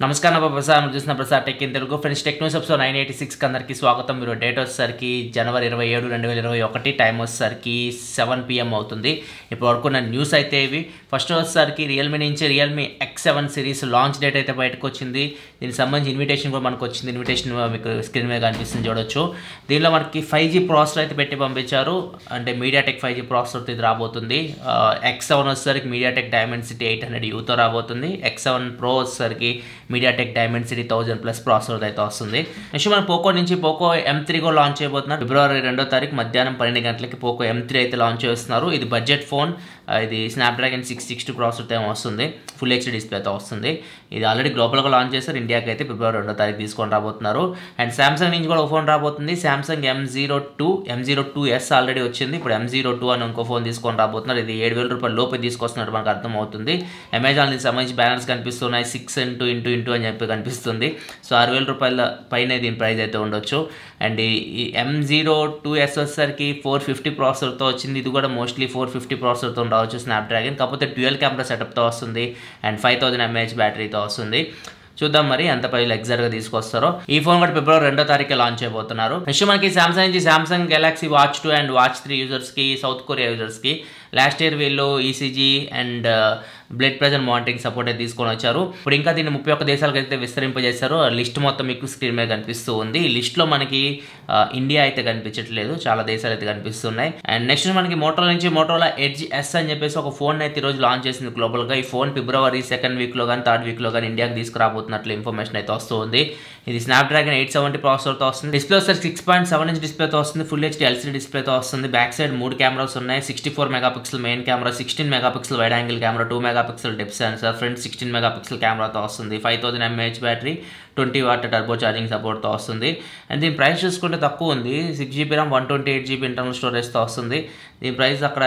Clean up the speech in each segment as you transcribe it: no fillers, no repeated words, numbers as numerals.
నమస్కారం ప్రసాద్ మీరు చూసిన Prasad tech in Telugu friends tech news episode 986 అందరికీ స్వాగతం. మీరు డేట్ వచ్చేసరికి జనవరి 27, 2021, టైం వచ్చేసరికి 7 PM అవుతుంది. ఇప్పుడు వరకున్న న్యూస్ అయితే ఇవి. ఫస్ట్ వచ్చేసరికి రియల్మీ నుంచి Realme X7 series launch date అయితే బయటకు వచ్చింది. దీనికి సంబంధించి ఇన్విటేషన్ కూడా మనకు వచ్చింది. ఇన్విటేషన్ మీకు స్క్రీన్ మీద కనిపిస్తుంది చూడొచ్చు. దీనిలో మనకి 5G ప్రాసెసర్ అయితే పెట్టి పంపించారు. అంటే మీడియాటెక్ 5G ప్రాసెసర్ ఇది రాబోతుంది. X7 వచ్చేసరికి మీడియాటెక్ డైమెన్సిటీ 800Uతో రాబోతుంది. X7 Pro వచ్చేసరికి మీడియాటెక్ డైమెన్సిటీ 1000+ ప్రాసెసర్ అయితే వస్తుంది. నెక్స్ట్ మన పోకో నుంచి పోకో M3 కూడా లాంచ్ చేయబోతున్నారు. ఫిబ్రవరి 2వ తారీఖు మధ్యాహ్నం 12 గంటలకి పోకో M3 అయితే లాంచ్ చేస్తున్నారు. ఇది బడ్జెట్ ఫోన్. ఇది స్నాప్డ్రాగన్ 660 ప్రాసెసర్తో వస్తుంది. ఫుల్ HD డిస్ప్లేతో వస్తుంది. ఇది ఆల్రెడీ గ్లోబల్గా లాంచ్ చేస్తారు. ఇండియాకి అయితే ఫిబ్రవరి 2వ తారీఖు తీసుకొని రాబోతున్నారు. అండ్ సామ్సంగ్ నుంచి కూడా ఒక ఫోన్ రాబోతుంది. సామ్సంగ్ M02S ఆల్రెడీ వచ్చింది. ఇప్పుడు M02 అని ఇంకో ఫోన్ తీసుకొని రాబోతున్నారు. ఇది 7,000 రూపాయల లోపే తీసుకొస్తున్నట్టు మనకు అర్థమవుతుంది. అమెజాన్ దీనికి సంబంధించి బ్యానర్స్ కనిపిస్తున్నాయి. 6x2 అని చెప్పి కనిపిస్తుంది. సో 6,000 రూపాయల పైన దీని ప్రైస్ అయితే ఉండొచ్చు. అండ్ ఈ M02S వచ్చేసరికి 450 ప్రాసెసర్తో వచ్చింది. ఇది కూడా మోస్ట్లీ 450 ప్రాసెసర్తో రావచ్చు స్నాప్డ్రాగన్. కాకపోతే డ్యూయల్ కెమెరా సెటప్తో వస్తుంది. అండ్ 5000 mAh బ్యాటరీతో వస్తుంది. చూద్దాం మరి ఎంత ప్రైస్ ఎగ్జాక్ట్గా తీసుకొస్తారో. ఈ ఫోన్ కూడా ఫిబ్రవరి 2వ తారీఖు లాంచ్ చేయబోతున్నారు. నెక్స్ట్ మనకి సామ్సంగ్ నుంచి Samsung Galaxy watch 2 and watch 3 యూజర్స్కి, సౌత్ కొరియా యూజర్స్కి లాస్ట్ ఇయర్ వీళ్ళు ECG and blood pressure monitoring support అయితే తీసుకొని వచ్చారు. ఇప్పుడు ఇంకా దీన్ని 31 దేశాలకు అయితే విస్తరింపజేశారు. లిస్ట్ మొత్తం మీకు స్క్రీన్ మీద కనిపిస్తూ ఉంది. ఈ లిస్ట్లో మనకి ఇండియా అయితే కనిపించట్లేదు, చాలా దేశాలు అయితే కనిపిస్తున్నాయి. అండ్ నెక్స్ట్ మనకి మోటోలా నుంచి మోటోలా ఎడ్జ్ S అని చెప్పేసి ఒక ఫోన్ అయితే ఈరోజు లాంచ్ చేసింది గ్లోబల్గా. ఈ ఫోన్ ఫిబ్రవరి 2nd వీక్లో కానీ 3rd వీక్లో కానీ ఇండియాకి తీసుకురాబోతున్నట్లు ఇన్ఫర్మేషన్ అయితే వస్తుంది. ఇది స్నాప్డ్రాగన్ 870 ప్రాసెసర్తో వస్తుంది. డిస్ప్లే వస్తే 6.7 ఇంచ్ డిస్ప్లేతో వస్తుంది. ఫుల్ HD LCD డిస్ప్లేతో వస్తుంది. బ్యాక్ సైడ్ 3 కెమెరాస్ ఉన్నాయి. 64 megapixel main camera, 16 megapixel wide angle camera, 2 megapixel depth censor, front 16 megapixel కెమెరాతో వస్తుంది. 5000 mAh battery, 20 what turbo charging సపోర్ట్తో వస్తుంది. అండ్ దీని ప్రైస్ చూసుకుంటే తక్కువ ఉంది. 6GB RAM, 128GB ఇంటర్నల్ స్టోరేజ్తో వస్తుంది. దీని ప్రైస్ అక్కడ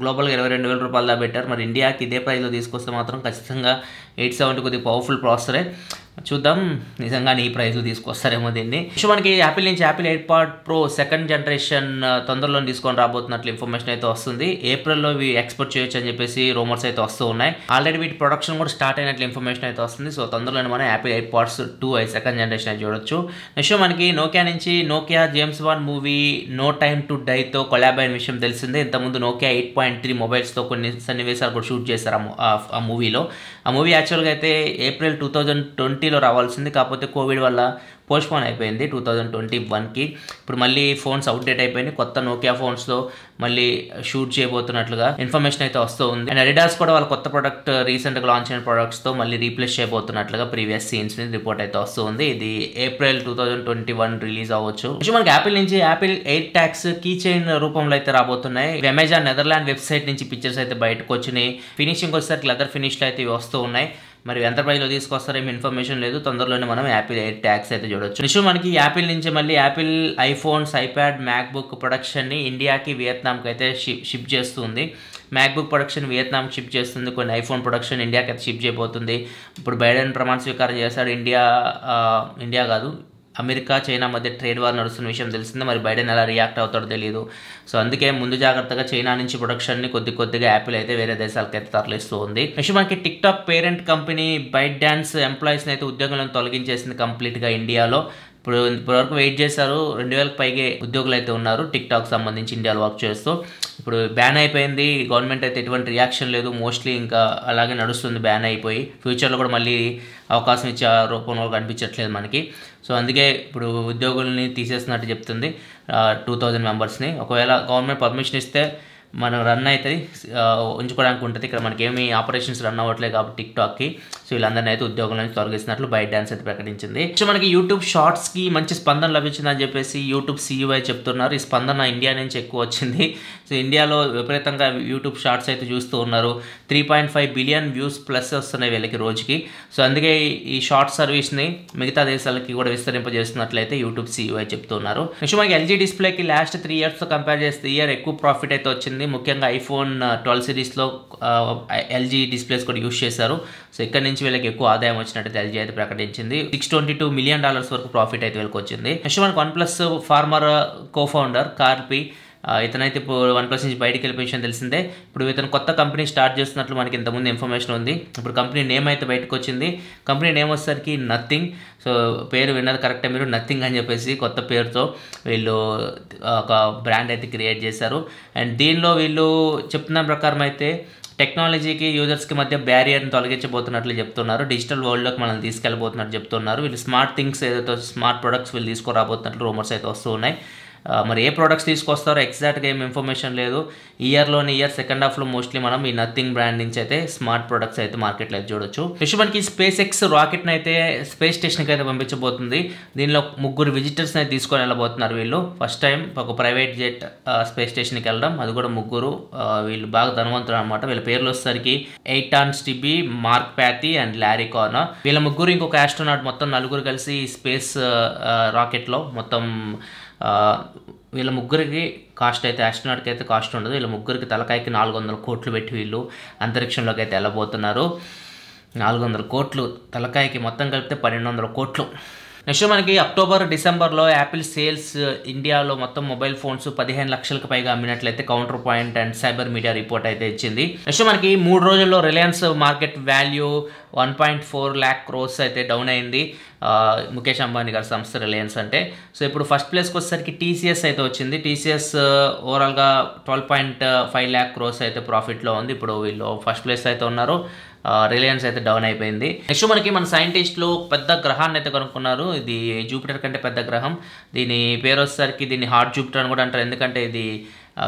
గ్లోబల్గా 22,000 రూపాయలు పెట్టారు. మరి ఇండియాకి ఇదే ప్రైస్లో తీసుకొస్తే మాత్రం ఖచ్చితంగా 870 కొద్దిగా పవర్ఫుల్ ప్రాసెసరే. చూద్దాం నిజంగా ఈ ప్రైస్లో తీసుకొస్తారేమో దీన్ని. సో మనకి యాపిల్ నుంచి Apple AirPod pro 2nd generation తొందరలో తీసుకొని రాబోతున్నట్లు ఇన్ఫర్మేషన్ అయితే వస్తుంది. ఏప్రిల్లో ఇవి ఎక్స్పోర్ట్ చేయొచ్చు అని చెప్పేసి రూమర్స్ అయితే వస్తూ ఉన్నాయి. ఆల్రెడీ వీటి ప్రొడక్షన్ కూడా స్టార్ట్ అయినట్లు ఇన్ఫర్మేషన్ అయితే వస్తుంది. సో తొందరలోనే మనం యాపిల్ ఎయిర్పాడ్స్ 2 2nd జనరేషన్ అయితే చూడొచ్చు. నెక్స్ట్ మనకి నోకియా నుంచి Nokia James Bond movie no time to డైతో కొలాబ్ అయిన విషయం తెలిసిందే. ఇంతకుముందు నోకియా 8.3 మొబైల్స్తో కొన్ని సన్నివేశాలు కూడా షూట్ చేశారు ఆ మూవీలో. ఆ మూవీ యాక్చువల్గా అయితే ఏప్రిల్ 2020లో రావాల్సింది. కాకపోతే కోవిడ్ వల్ల పోస్ట్పోన్ అయిపోయింది 2021కి. ఇప్పుడు మళ్ళీ ఫోన్స్ అవుట్డేట్ అయిపోయింది. కొత్త నోకియా ఫోన్స్లో మళ్ళీ షూట్ చేయబోతున్నట్లుగా ఇన్ఫర్మేషన్ అయితే వస్తూ ఉంది. అండ్ అడిడాస్ కూడా వాళ్ళ కొత్త ప్రోడక్ట్ రీసెంట్గా లాంచ్ అయిన ప్రోడక్ట్స్తో మళ్ళీ రీప్లేస్ చేయబోతున్నట్లుగా ప్రీవియస్ సీన్స్ మీద రిపోర్ట్ అయితే వస్తూ ఉంది. ఇది ఏప్రిల్ 2021 రిలీజ్ అవ్వచ్చు. మనకి యాపిల్ నుంచి Apple air tags key chain రూపంలో అయితే రాబోతున్నాయి. అమెజాన్ నెదర్లాండ్ వెబ్సైట్ నుంచి పిక్చర్స్ అయితే బయటకు వచ్చినాయి. ఫినిషింగ్ వచ్చేసరికి లెదర్ ఫినిష్లో అయితే ఇవి వస్తూ ఉన్నాయి. మరి ఎంత ప్రైస్లో తీసుకొస్తారేమో ఇన్ఫర్మేషన్ లేదు. తొందరలోనే మనం యాపిల్ ఎయిర్ ట్యాగ్స్ అయితే చూడొచ్చు. నెక్స్ట్ మనకి యాపిల్ నుంచి మళ్ళీ యాపిల్ ఐఫోన్స్, ఐప్యాడ్, మ్యాక్బుక్ ప్రొడక్షన్ని ఇండియాకి, వియత్నాంకి అయితే షిప్ చేస్తుంది. మ్యాక్బుక్ ప్రొడక్షన్ వియత్నాంకి షిప్ చేస్తుంది. కొన్ని ఐఫోన్ ప్రొడక్షన్ ఇండియాకి అయితే షిప్ చేయబోతుంది. ఇప్పుడు బైడెన్ ప్రమాణ స్వీకారం చేశాడు. ఇండియా కాదు, అమెరికా చైనా మధ్య ట్రేడ్ వార్ నడుస్తున్న విషయం తెలిసిందే. మరి బైడెన్ ఎలా రియాక్ట్ అవుతాడో తెలియదు. సో అందుకే ముందు జాగ్రత్తగా చైనా నుంచి ప్రొడక్షన్ని కొద్దిగా యాపిల్ అయితే వేరే దేశాలకు అయితే తరలిస్తూ ఉంది. నెక్స్ట్ మనకి TikTok parent company ByteDance ఎంప్లాయీస్ని అయితే ఉద్యోగాలను తొలగించేసింది కంప్లీట్గా ఇండియాలో. ఇప్పటివరకు వెయిట్ చేశారు. 2,000కి పైగే ఉద్యోగులు అయితే ఉన్నారు టిక్టాక్ సంబంధించి ఇండియాలో వర్క్ చేస్తూ. ఇప్పుడు బ్యాన్ అయిపోయింది. గవర్నమెంట్ అయితే ఎటువంటి రియాక్షన్ లేదు. మోస్ట్లీ ఇంకా అలాగే నడుస్తుంది బ్యాన్ అయిపోయి. ఫ్యూచర్లో కూడా మళ్ళీ అవకాశం ఇచ్చే రూపంలో కనిపించట్లేదు మనకి. సో అందుకే ఇప్పుడు ఉద్యోగుల్ని తీసేస్తున్నట్టు చెప్తుంది 2000 మెంబర్స్ని. ఒకవేళ గవర్నమెంట్ పర్మిషన్ ఇస్తే మనం రన్ అవుతుంది, ఉంచుకోవడానికి ఉంటుంది. ఇక్కడ మనకి ఏమి ఆపరేషన్స్ రన్ అవ్వట్లేదు కాబట్టి టిక్టాక్కి. సో వీళ్ళందరినీ అయితే ఉద్యోగుల నుంచి తొలగిస్తున్నట్లు బైట్ డాన్స్ అయితే ప్రకటించింది. సో మనకి యూట్యూబ్ షార్ట్స్కి మంచి స్పందన లభించిందని చెప్పేసి యూట్యూబ్ CEO చెప్తున్నారు. ఈ స్పందన ఇండియా నుంచి ఎక్కువ వచ్చింది. సో ఇండియాలో విపరీతంగా యూట్యూబ్ షార్ట్స్ అయితే చూస్తూ ఉన్నారు. 3.5 బిలియన్ వ్యూస్ ప్లస్ వస్తున్నాయి వీళ్ళకి రోజుకి. సో అందుకే ఈ షార్ట్ సర్వీస్ని మిగతా దేశాలకి కూడా విస్తరింపజేస్తున్నట్లయితే యూట్యూబ్ CEO చెప్తున్నారు. నెక్స్ట్ మనకి LG డిస్ప్లేకి లాస్ట్ 3 ఇయర్స్తో కంపేర్ చేస్తే ఇయర్ ఎక్కువ ప్రాఫిట్ అయితే వచ్చింది. ముఖ్యంగా ఐఫోన్ 12 సిరీస్లో LG డిస్ప్లేస్ కూడా యూజ్ చేశారు. సో ఇక్కడ నుంచి వీళ్ళకి ఎక్కువ ఆదాయం వచ్చినట్టు LG అయితే ప్రకటించింది. $622 మిలియన్ వరకు ప్రాఫిట్ అయితే వీళ్ళకి వచ్చింది. నెక్స్ట్ మనకి OnePlus ఫార్మర్ కోఫౌండర్ కార్పి ఇతనైతే ఇప్పుడు OnePlus నుంచి బయటికి వెళ్ళిపోయే విషయం తెలిసిందే. ఇప్పుడు ఇతను కొత్త కంపెనీ స్టార్ట్ చేస్తున్నట్లు మనకి ఇంతకుముందు ఇన్ఫర్మేషన్ ఉంది. ఇప్పుడు కంపెనీ నేమ్ అయితే బయటకు వచ్చింది. కంపెనీ నేమ్ వచ్చేసరికి నథింగ్. సో పేరు విన్నది కరెక్టే మీరు, నథింగ్ అని చెప్పేసి కొత్త పేరుతో వీళ్ళు ఒక బ్రాండ్ అయితే క్రియేట్ చేశారు. అండ్ దీనిలో వీళ్ళు చెప్తున్న ప్రకారం అయితే టెక్నాలజీకి యూజర్స్కి మధ్య బ్యారియర్ని తొలగించబోతున్నట్లు చెప్తున్నారు. డిజిటల్ వరల్డ్లోకి మనల్ని తీసుకెళ్ళబోతున్నట్టు చెప్తున్నారు. వీళ్ళు స్మార్ట్ థింగ్స్ ఏదైతే స్మార్ట్ ప్రొడక్ట్స్ వీళ్ళు తీసుకురాబోతున్నట్లు రూమర్స్ అయితే వస్తూ ఉన్నాయి. మరి ఏ ప్రోడక్ట్స్ తీసుకొస్తారో ఎగ్జాక్ట్గా ఏం ఇన్ఫర్మేషన్ లేదు. ఇయర్ సెకండ్ హాఫ్లో మోస్ట్లీ మనం ఈ నథింగ్ బ్రాండ్ నుంచి అయితే స్మార్ట్ ప్రొడక్ట్స్ అయితే మార్కెట్లో అయితే చూడొచ్చు. నెక్స్ట్ మనకి స్పేస్ ఎక్స్ రాకెట్ని అయితే స్పేస్ స్టేషన్కి అయితే పంపించబోతుంది. దీనిలో 3 విజిటర్స్ని అయితే తీసుకొని వెళ్ళబోతున్నారు వీళ్ళు. ఫస్ట్ టైం ఒక ప్రైవేట్ జెట్ స్పేస్ స్టేషన్కి వెళ్ళడం, అది కూడా 3. వీళ్ళు బాగా ధనవంతులు అనమాట. వీళ్ళ పేర్లు వచ్చేసరికి ఎయిటాన్ స్టిబీ, మార్క్ ప్యాథీ అండ్ ల్యారీ కార్నర్. వీళ్ళ 3 ఇంకొక ఆస్ట్రోనాట్, మొత్తం 4 కలిసి స్పేస్ రాకెట్లో మొత్తం వీళ్ళ 3కి కాస్ట్ అయితే ఆస్ట్రోనాట్కి అయితే కాస్ట్ ఉండదు. వీళ్ళ 3కి తలకాయకి 400 కోట్లు పెట్టి వీళ్ళు అంతరిక్షంలోకి అయితే వెళ్ళబోతున్నారు. 400 కోట్లు తలకాయకి, మొత్తం కలిపితే 1200 కోట్లు. నెక్స్ట్ మనకి అక్టోబర్ డిసెంబర్లో యాపిల్ సేల్స్ ఇండియాలో మొత్తం మొబైల్ ఫోన్స్ 15 లక్షలకు పైగా అమ్మినట్లయితే Counterpoint and Cyber Media report అయితే ఇచ్చింది. నెక్స్ట్ మనకి 3 రోజుల్లో Reliance market value 1.4 lakh crores అయితే డౌన్ అయింది. ముఖేష్ అంబానీ గారి సంస్థ రిలయన్స్ అంటే. సో ఇప్పుడు ఫస్ట్ ప్లేస్కి వచ్చేసరికి టీసీఎస్ అయితే వచ్చింది. టీసీఎస్ ఓవరాల్గా 12.5 lakh crores అయితే ప్రాఫిట్లో ఉంది. ఇప్పుడు వీళ్ళు ఫస్ట్ ప్లేస్ అయితే ఉన్నారు. రిలయన్స్ అయితే డౌన్ అయిపోయింది. నెక్స్ట్ మనకి మన సైంటిస్టులు పెద్ద గ్రహాన్ని అయితే కనుక్కున్నారు. ఇది జూపిటర్ కంటే పెద్ద గ్రహం. దీని పేరు వచ్చేసరికి దీన్ని హాట్ జూపిటర్ అని కూడా అంటారు, ఎందుకంటే ఇది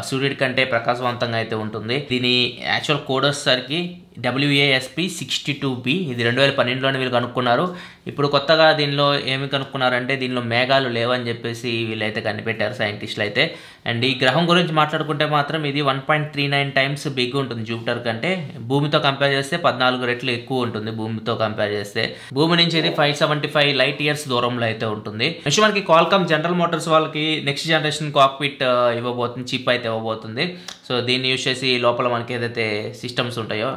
సూర్యుడి కంటే ప్రకాశవంతంగా అయితే ఉంటుంది. దీని యాక్చువల్ కోడ్ వచ్చేసరికి WASP 62b. ఇది 2012లోనే వీళ్ళు కనుక్కున్నారు. ఇప్పుడు కొత్తగా దీనిలో ఏమి కనుక్కున్నారంటే దీనిలో మేఘాలు లేవని చెప్పేసి వీళ్ళైతే కనిపెట్టారు సైంటిస్టులు అయితే. అండ్ ఈ గ్రహం గురించి మాట్లాడుకుంటే మాత్రం ఇది 1.39 times బిగ్ ఉంటుంది జూపిటర్ కంటే. భూమితో కంపేర్ చేస్తే 14 రెట్లు ఎక్కువ ఉంటుంది భూమితో కంపేర్ చేస్తే. భూమి నుంచి ఇది 575 లైట్ ఇయర్స్ దూరంలో అయితే ఉంటుంది. నెక్స్ట్ మనకి క్వాల్కామ్ జనరల్ మోటార్స్ వాళ్ళకి నెక్స్ట్ జనరేషన్ కాక్పిట్ ఇవ్వబోతుంది, చిప్ అయితే ఇవ్వబోతుంది. సో దీన్ని యూజ్ చేసి లోపల మనకి ఏదైతే సిస్టమ్స్ ఉంటాయో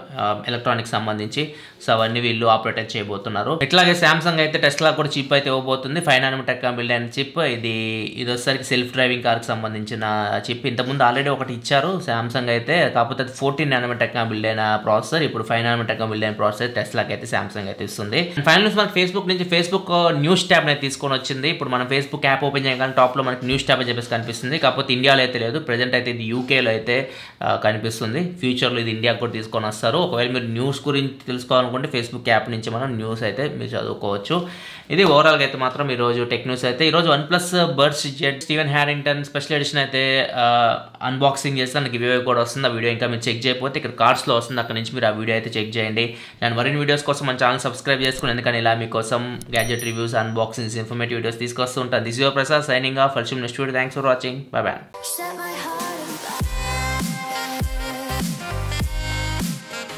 ఎలక్ట్రానిక్స్ సంబంధించి, సో అవన్నీ వీళ్ళు ఆపరేట్ చేయబోతున్నారు. ఇట్లాగే సామ్సంగ్ అయితే టెస్లా కూడా చిప్ అయితే ఇవ్వబోతుంది. 5 nanometer బిల్డ్ అయిన చిప్. ఇది వచ్చేసరికి సెల్ఫ్ డ్రైవింగ్ కార్కి సంబంధించిన చిప్. ఇంతకుముందు ఆల్రెడీ ఒకటి ఇచ్చారు సామ్సంగ్ అయితే, కాకపోతే 14 nanometer బిల్డ్ అయిన ప్రాసెసర్. ఇప్పుడు 5 nanometer బిల్డ్ అయిన ప్రాసెసర్ టెస్లాకి అయితే సామ్సంగ్ అయితే ఇస్తుంది. ఫైనల్ మనకి ఫేస్బుక్ నుంచి ఫేస్బుక్ న్యూస్ ట్యాబ్ అయితే తీసుకొని వచ్చింది. ఇప్పుడు మనం ఫేస్బుక్ యాప్ ఓపెన్ చేయగానే టాప్లో మనకి న్యూస్ ట్యాబ్ అని చెప్పేసి కనిపిస్తుంది. కాకపోతే ఇండియాలో అయితే లేదు. ప్రెజెంట్ అయితే ఇది యూకేలో అయితే కనిపిస్తుంది. ఫ్యూచర్లో ఇది ఇండియాకి కూడా తీసుకొని వస్తారు. ఒకవేళ మీరు న్యూస్ గురించి తెలుసుకోవాలనుకుంటే ఫేస్బుక్ యాప్ నుంచి మనం న్యూస్ అయితే మీరు చదువుకోవచ్చు. ఇది ఓవరాల్గా అయితే మాత్రం ఈరోజు టెక్ న్యూస్ అయితే. ఈరోజు OnePlus Buds Z Steven Harrington special edition అయితే అన్బాక్సింగ్ చేస్తే నాకు గివ్ అవే కూడా వస్తుంది. ఆ వీడియో ఇంకా మీరు చెక్ చేయకపోతే ఇక్కడ కార్డ్స్లో వస్తుంది, అక్కడ నుంచి మీరు ఆ వీడియో అయితే చెక్ చేయండి. నేను మరిన్ని వీడియోస్ కోసం మన ఛానల్ సబ్స్క్రైబ్ చేసుకుని, ఎందుకంటే ఇలా మీకోసం gadget reviews, unboxings, informative videos తీసుకొస్తూ ఉంటాను. This your Prasad signing off. Next video. Thanks for watching. By by.